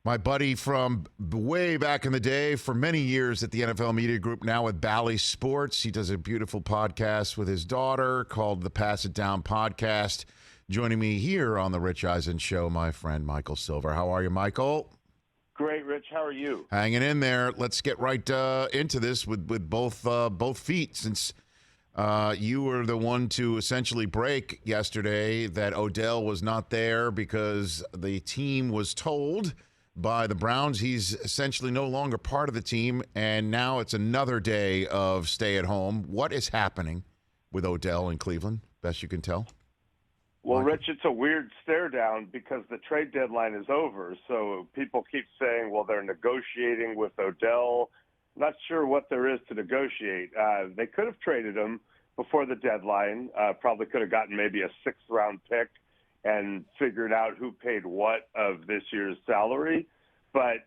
My buddy from way back in the day, for many years at the NFL Media Group, now with Bally Sports. He does a beautiful podcast with his daughter called the Pass It Down Podcast. Joining me here on the Rich Eisen Show, my friend Michael Silver. How are you, Michael? Great, Rich. How are you? Hanging in there. Let's get right into this with both feet, since you were the one to essentially break yesterday that Odell was not there because the team was told by the Browns he's essentially no longer part of the team, and now it's another day of stay at home. What is happening with Odell in Cleveland, best you can tell? Well, Rich, it's a weird stare down because the trade deadline is over. So people keep saying, well, they're negotiating with Odell. Not sure what there is to negotiate. They could have traded him before the deadline, probably could have gotten maybe a sixth-round pick and figured out who paid what of this year's salary. But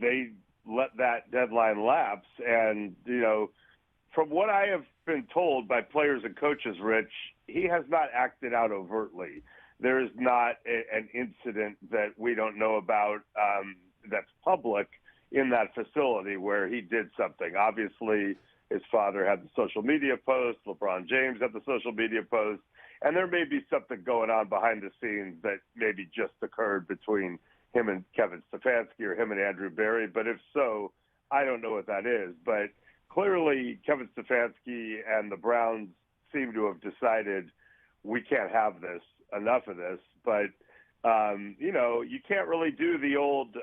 they let that deadline lapse. And, you know, from what I have been told by players and coaches, Rich, he has not acted out overtly. There is not an incident that we don't know about that's public in that facility where he did something. Obviously, his father had the social media post. LeBron James had the social media post. And there may be something going on behind the scenes that maybe just occurred between him and Kevin Stefanski or him and Andrew Berry. But if so, I don't know what that is. But clearly, Kevin Stefanski and the Browns seem to have decided we can't have this, enough of this. But, you know, you can't really do the old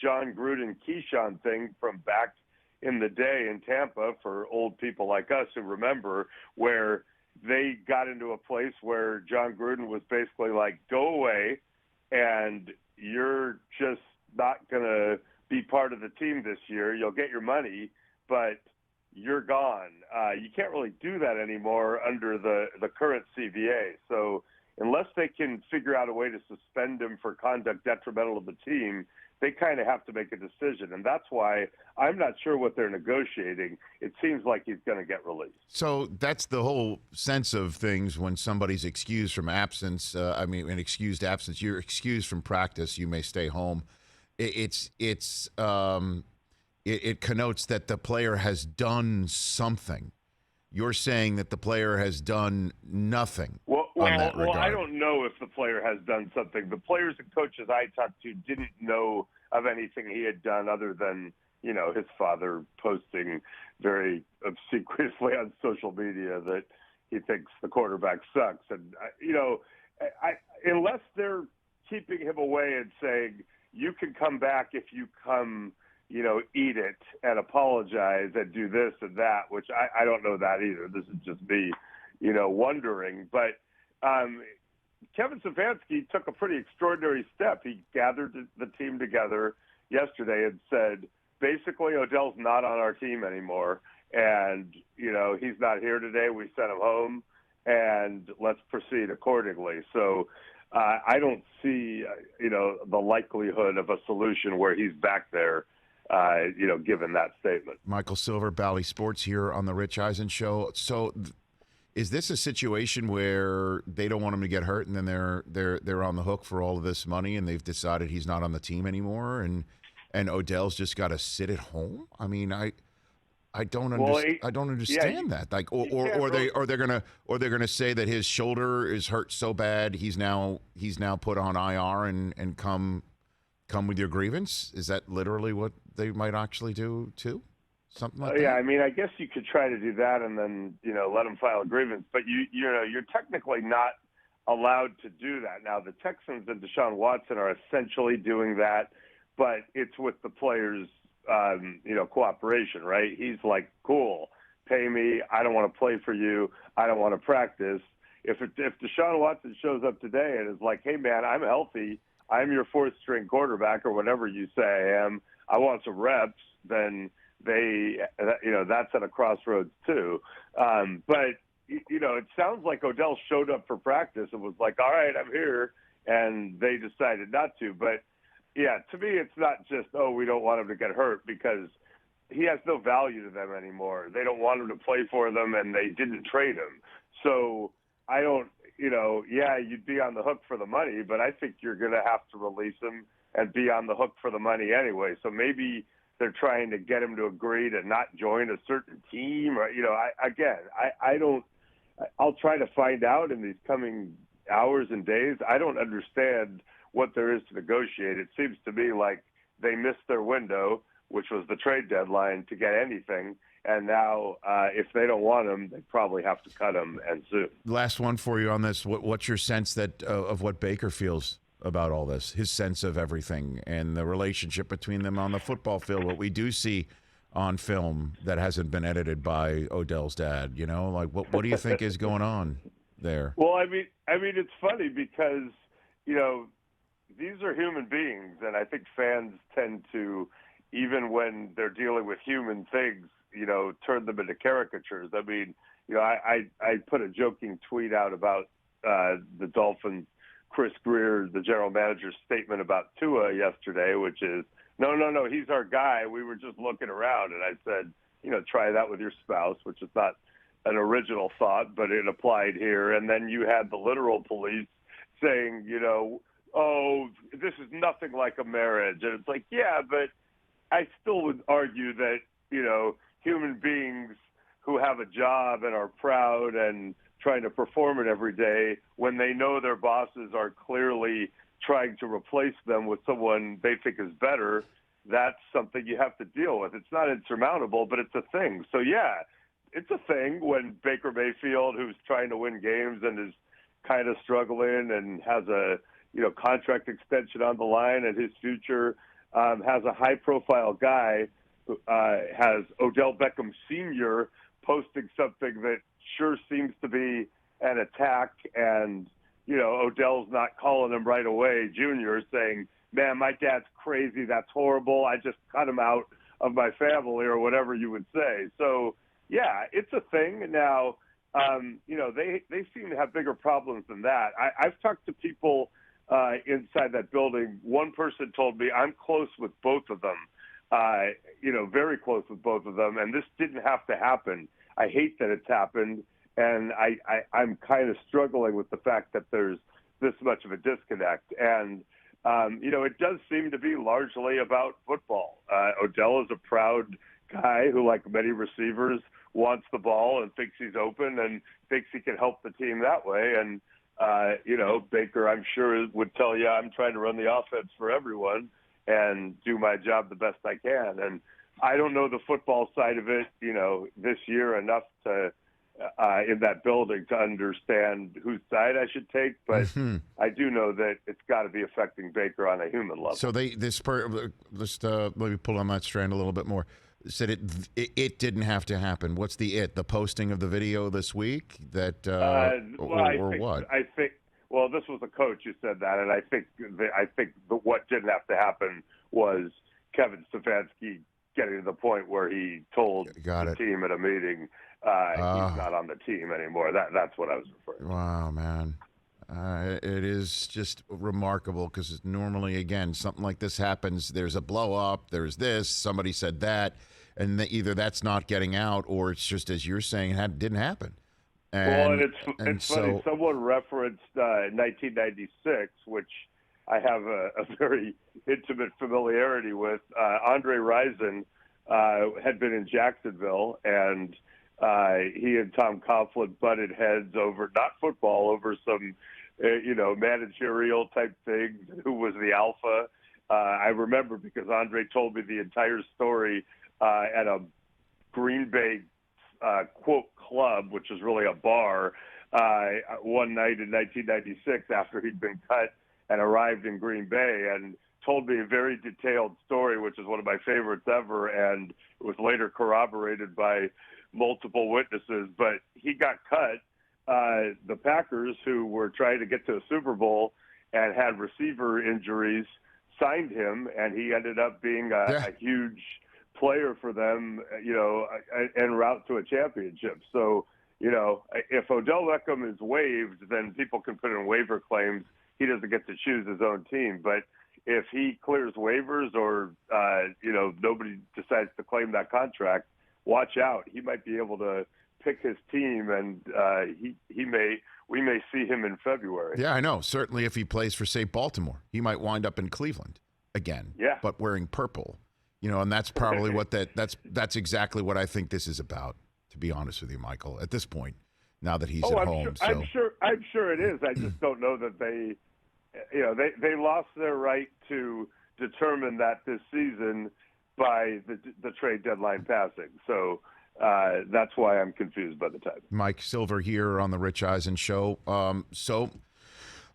John Gruden Keyshawn thing from back in the day in Tampa for old people like us who remember, where they got into a place where John Gruden was basically like, go away, and you're just not going to be part of the team this year. You'll get your money, but you're gone. You can't really do that anymore under the current CBA. So unless they can figure out a way to suspend him for conduct detrimental to the team, they kind of have to make a decision. And that's why I'm not sure what they're negotiating. It seems like he's going to get released. So that's the whole sense of things when somebody's excused from absence. An excused absence. You're excused from practice. You may stay home. It connotes that the player has done something. You're saying that the player has done nothing. Well, I don't know if the player has done something. The players and coaches I talked to didn't know of anything he had done other than, you know, his father posting very obsequiously on social media that he thinks the quarterback sucks. And, you know, unless they're keeping him away and saying, you can come back if you come, you know, eat it and apologize and do this and that, which I don't know that either. This is just me, you know, wondering. But Kevin Stefanski took a pretty extraordinary step. He gathered the team together yesterday and said, basically, Odell's not on our team anymore. And, you know, he's not here today. We sent him home, and let's proceed accordingly. So I don't see, you know, the likelihood of a solution where he's back there, you know, given that statement. Michael Silver, Bally Sports here on the Rich Eisen Show. So is this a situation where they don't want him to get hurt, and then they're on the hook for all of this money, and they've decided he's not on the team anymore, and Odell's just got to sit at home? I mean, I don't understand that. Like, or they're gonna say that his shoulder is hurt so bad he's now put on IR and come with your grievance. Is that literally what they might actually do too? Something like that? Yeah, I mean, I guess you could try to do that and then, you know, let him file a grievance. But you know, you're technically not allowed to do that. Now, the Texans and Deshaun Watson are essentially doing that, but it's with the players' you know, cooperation, right? He's like, cool, pay me. I don't want to play for you. I don't want to practice. If Deshaun Watson shows up today and is like, hey, man, I'm healthy. I'm your fourth string quarterback or whatever you say I am. I want some reps. Then they, you know, that's at a crossroads too. But, you know, it sounds like Odell showed up for practice and was like, all right, I'm here. And they decided not to. But, yeah, to me, it's not just, oh, we don't want him to get hurt, because he has no value to them anymore. They don't want him to play for them, and they didn't trade him. So you know, yeah, you'd be on the hook for the money, but I think you're going to have to release him and be on the hook for the money anyway. So maybe they're trying to get him to agree to not join a certain team, or I don't. I'll try to find out in these coming hours and days. I don't understand what there is to negotiate. It seems to me like they missed their window, which was the trade deadline, to get anything. And now, if they don't want him, they probably have to cut him, and soon. Last one for you on this. What's your sense of what Baker feels about all this? His sense of everything and the relationship between them on the football field. What we do see on film that hasn't been edited by Odell's dad. Like what do you think is going on there? Well, I mean, it's funny because these are human beings, and I think fans tend to, even when they're dealing with human things, turn them into caricatures. I mean, I put a joking tweet out about the Dolphins, Chris Greer, the general manager's statement about Tua yesterday, which is, no, he's our guy. We were just looking around. And I said, try that with your spouse, which is not an original thought, but it applied here. And then you had the literal police saying, oh, this is nothing like a marriage. And it's like, yeah, but I still would argue that, human beings who have a job and are proud and trying to perform it every day, when they know their bosses are clearly trying to replace them with someone they think is better, that's something you have to deal with. It's not insurmountable, but it's a thing. So, yeah, it's a thing when Baker Mayfield, who's trying to win games and is kind of struggling and has a contract extension on the line, and his future has a high-profile guy who has Odell Beckham Jr. posting something that sure seems to be an attack, and Odell's not calling him right away, Junior, saying, man, my dad's crazy, that's horrible, I just cut him out of my family, or whatever you would say. So, yeah, it's a thing. Now, they seem to have bigger problems than that. I've talked to people inside that building. One person told me, I'm close with both of them, very close with both of them, and this didn't have to happen. I hate that it's happened, and I'm kind of struggling with the fact that there's this much of a disconnect. And, it does seem to be largely about football. Odell is a proud guy who, like many receivers, wants the ball and thinks he's open and thinks he can help the team that way. And, Baker, I'm sure, would tell you, I'm trying to run the offense for everyone and do my job the best I can. And I don't know the football side of it, this year enough to in that building to understand whose side I should take, but I do know that it's got to be affecting Baker on a human level. So let's maybe pull on that strand a little bit more. Said it didn't have to happen. What's the posting of the video this week that what? I think. Well, this was a coach who said that, and I think what didn't have to happen was Kevin Stefanski getting to the point where he told the team at a meeting he's not on the team anymore. That's what I was referring to. Wow, man. It is just remarkable because normally, again, something like this happens. There's a blow up. There's this. Somebody said that. And either that's not getting out or it's just, as you're saying, it didn't happen. And it's funny. Someone referenced 1996, which I have a very intimate familiarity with. Andre Rison had been in Jacksonville, and he and Tom Coughlin butted heads over, not football, over some, managerial type things. Who was the alpha? I remember because Andre told me the entire story at a Green Bay quote club, which is really a bar, one night in 1996 after he'd been cut and arrived in Green Bay, and told me a very detailed story, which is one of my favorites ever, and it was later corroborated by multiple witnesses. But he got cut. The Packers, who were trying to get to a Super Bowl and had receiver injuries, signed him, and he ended up being a huge player for them, en route to a championship. So, if Odell Beckham is waived, then people can put in waiver claims. He doesn't get to choose his own team. But if he clears waivers or, nobody decides to claim that contract, watch out. He might be able to pick his team, and we may see him in February. Yeah, I know. Certainly if he plays for, say, Baltimore, he might wind up in Cleveland. again, Yeah. but wearing purple. And that's probably that's exactly what I think this is about, to be honest with you, Michael, at this point, now that he's at home. I'm sure it is. I just don't know that they lost their right to determine that this season by the trade deadline passing. So that's why I'm confused by the timing. Mike Silver here on the Rich Eisen Show. So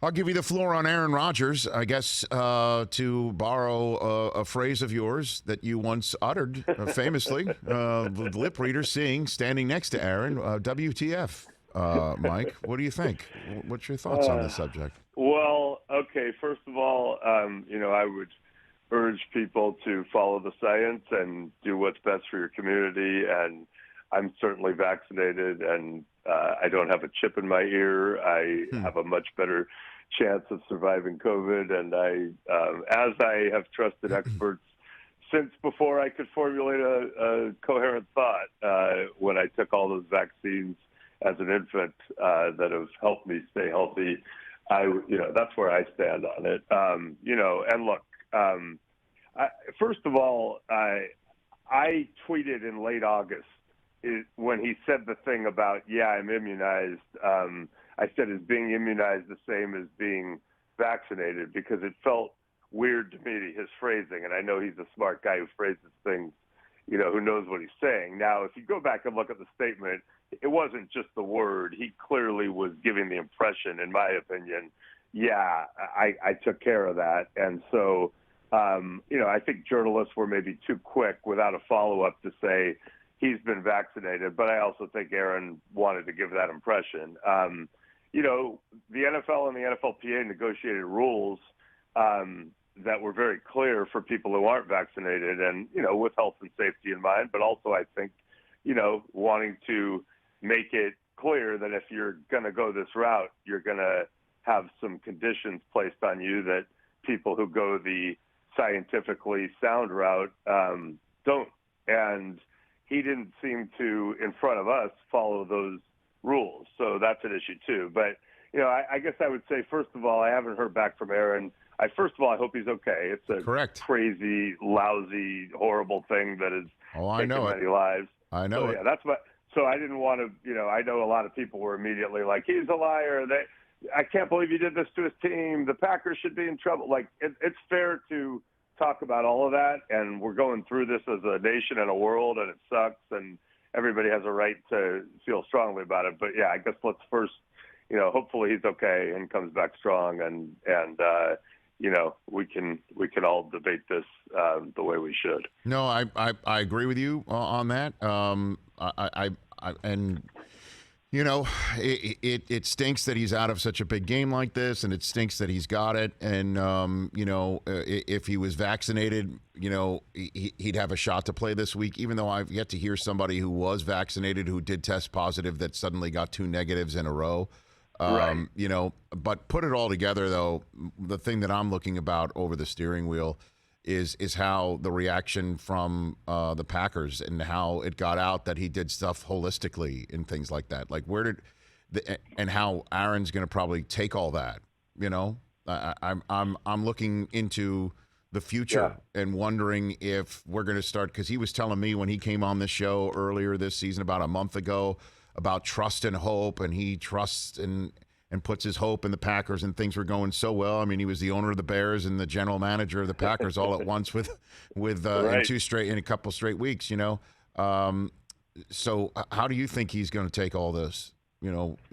I'll give you the floor on Aaron Rodgers, I guess, to borrow a phrase of yours that you once uttered famously, the lip reader standing next to Aaron, WTF. Mike, what do you think? What's your thoughts on this subject? Well, okay, first of all, I would urge people to follow the science and do what's best for your community. And I'm certainly vaccinated, and I don't have a chip in my ear. I have a much better chance of surviving COVID. And as I have trusted experts since before I could formulate a coherent thought, when I took all those vaccines as an infant that have helped me stay healthy, that's where I stand on it. And look, first of all, I tweeted in late August when he said the thing about, I'm immunized. I said, is being immunized the same as being vaccinated? Because it felt weird to me, his phrasing. And I know he's a smart guy who phrases things, who knows what he's saying. Now, if you go back and look at the statement, it wasn't just the word. He clearly was giving the impression, in my opinion, I took care of that. And so, I think journalists were maybe too quick without a follow-up to say he's been vaccinated. But I also think Aaron wanted to give that impression. The NFL and the NFLPA negotiated rules that were very clear for people who aren't vaccinated and, with health and safety in mind, but also I think, wanting to make it clear that if you're going to go this route, you're going to have some conditions placed on you that people who go the scientifically sound route don't. And he didn't seem to, in front of us, follow those rules. So that's an issue too. But, I guess I would say, first of all, I haven't heard back from Aaron. First of all, I hope he's okay. It's a crazy, lousy, horrible thing that has taken many lives. I know it. So I didn't want to, I know a lot of people were immediately like, he's a liar. I can't believe he did this to his team. The Packers should be in trouble. Like, it's fair to talk about all of that, and we're going through this as a nation and a world, and it sucks, and everybody has a right to feel strongly about it. But, I guess let's first, hopefully he's okay and comes back strong, and we can all debate this the way we should. No, I agree with you on that. It stinks that he's out of such a big game like this, and it stinks that he's got it. And if he was vaccinated, he'd have a shot to play this week. Even though I've yet to hear somebody who was vaccinated who did test positive that suddenly got 2 negatives in a row. Right. But put it all together, though, the thing that I'm looking about over the steering wheel is how the reaction from the Packers and how it got out that he did stuff holistically and things like that. Like and how Aaron's going to probably take all that. I'm looking into the future and wondering if we're going to start, because he was telling me when he came on the show earlier this season, about a month ago, about trust and hope, and he trusts and puts his hope in the Packers, and things were going so well. I mean, he was the owner of the Bears and the general manager of the Packers all at once with in a couple straight weeks. So how do you think he's going to take all this?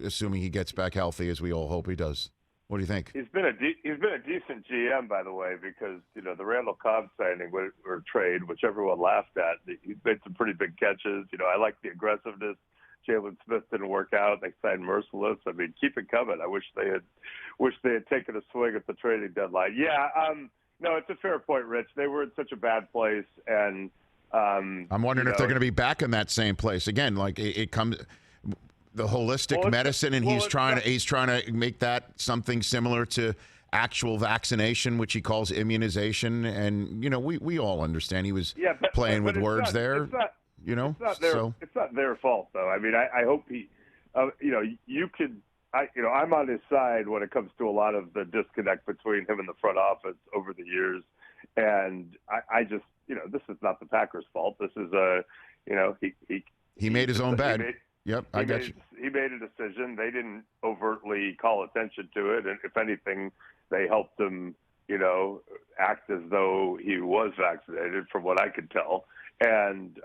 Assuming he gets back healthy, as we all hope he does. What do you think? He's been a decent GM, by the way, because the Randall Cobb signing or trade, which everyone laughed at, he's made some pretty big catches. I like the aggressiveness. Jalen Smith didn't work out. They signed Merciless. I mean, keep it coming. I wish they had taken a swing at the trading deadline. No, it's a fair point, Rich. They were in such a bad place, and I'm wondering if they're going to be back in that same place again. Like it comes, the holistic medicine, and he's trying to make that something similar to actual vaccination, which he calls immunization. And we all understand he was playing with words there. It's not their fault, though. I mean, I hope he, you could, I'm on his side when it comes to a lot of the disconnect between him and the front office over the years. And I just, this is not the Packers' fault. This is he made his own bed. Yep, I got you. He made a decision. They didn't overtly call attention to it, and if anything, they helped him, act as though he was vaccinated, from what I could tell. And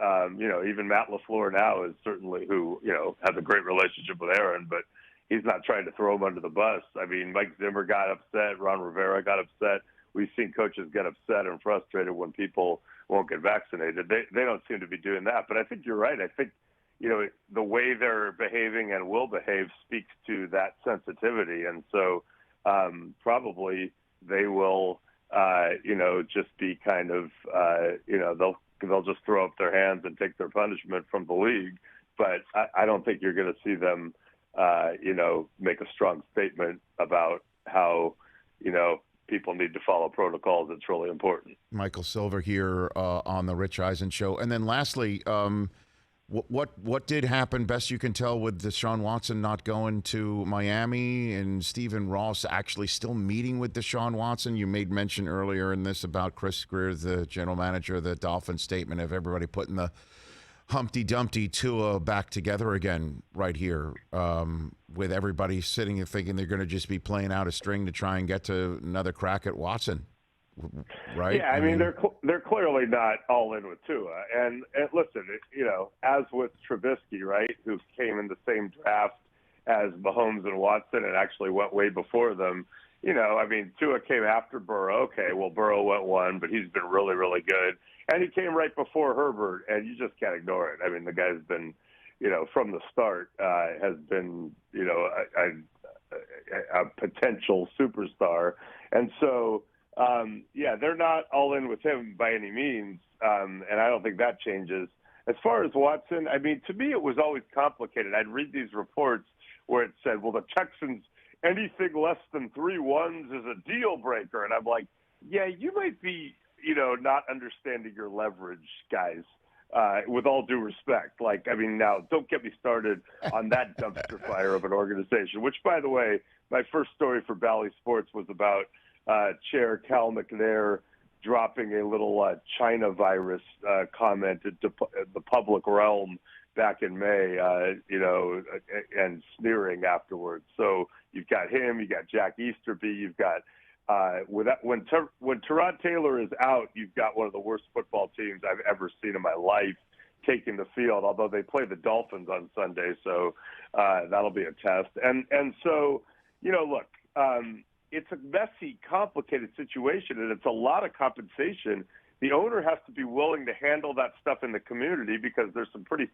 even Matt LaFleur now is certainly who has a great relationship with Aaron, but he's not trying to throw him under the bus. I mean, Mike Zimmer got upset. Ron Rivera got upset. We've seen coaches get upset and frustrated when people won't get vaccinated. They don't seem to be doing that. But I think you're right. I think, the way they're behaving and will behave speaks to that sensitivity. And so probably they will, just be kind of, they'll just throw up their hands and take their punishment from the league. But I don't think you're going to see them, make a strong statement about how, people need to follow protocols. It's really important. Michael Silver here on the Rich Eisen Show. And then lastly, what did happen, best you can tell, with Deshaun Watson not going to Miami and Stephen Ross actually still meeting with Deshaun Watson? You made mention earlier in this about Chris Greer, the general manager of the Dolphins, statement of everybody putting the Humpty Dumpty Tua back together again right here, with everybody sitting and thinking they're going to just be playing out a string to try and get to another crack at Watson, right? Yeah, I mean they're clearly not all in with Tua. And listen, as with Trubisky, right, who came in the same draft as Mahomes and Watson and actually went way before them. Tua came after Burrow. Okay, well, Burrow went one, but he's been really, really good. And he came right before Herbert, and you just can't ignore it. I mean, the guy's been, from the start, has been, a potential superstar. And so, they're not all in with him by any means, and I don't think that changes. As far as Watson, I mean, to me, it was always complicated. I'd read these reports where it said, well, the Texans, anything less than 3 wins is a deal breaker. And I'm like, yeah, you might be, not understanding your leverage, guys, with all due respect. Now, don't get me started on that dumpster fire of an organization, which, by the way, my first story for Bally Sports was about Chair Cal McNair dropping a little China virus comment into the public realm back in May, and sneering afterwards. So you've got him, you got Jack Easterby, you've got when Tyrod Taylor is out, you've got one of the worst football teams I've ever seen in my life taking the field. Although they play the Dolphins on Sunday, so that'll be a test. And so look, it's a messy, complicated situation, and it's a lot of compensation. The owner has to be willing to handle that stuff in the community because there's some pretty,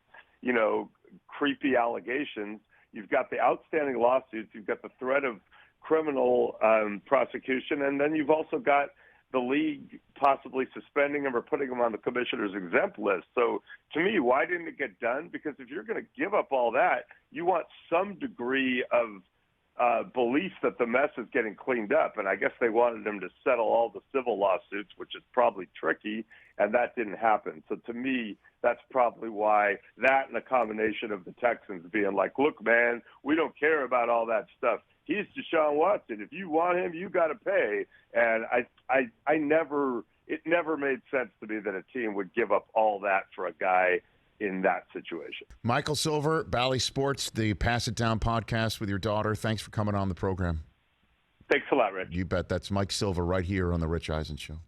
creepy allegations. You've got the outstanding lawsuits. You've got the threat of criminal prosecution, and then you've also got the league possibly suspending him or putting him on the commissioner's exempt list. So to me, why didn't it get done? Because if you're going to give up all that, you want some degree of belief that the mess is getting cleaned up. And I guess they wanted him to settle all the civil lawsuits, which is probably tricky, and that didn't happen. So to me, that's probably why that, and a combination of the Texans being like, look, man, we don't care about all that stuff. He's Deshaun Watson. If you want him, you got to pay. And it never made sense to me that a team would give up all that for a guy in that situation. Michael Silver, Bally Sports, the Pass It Down podcast with your daughter. Thanks for coming on the program. Thanks a lot, Rich. You bet. That's Mike Silver right here on the Rich Eisen Show.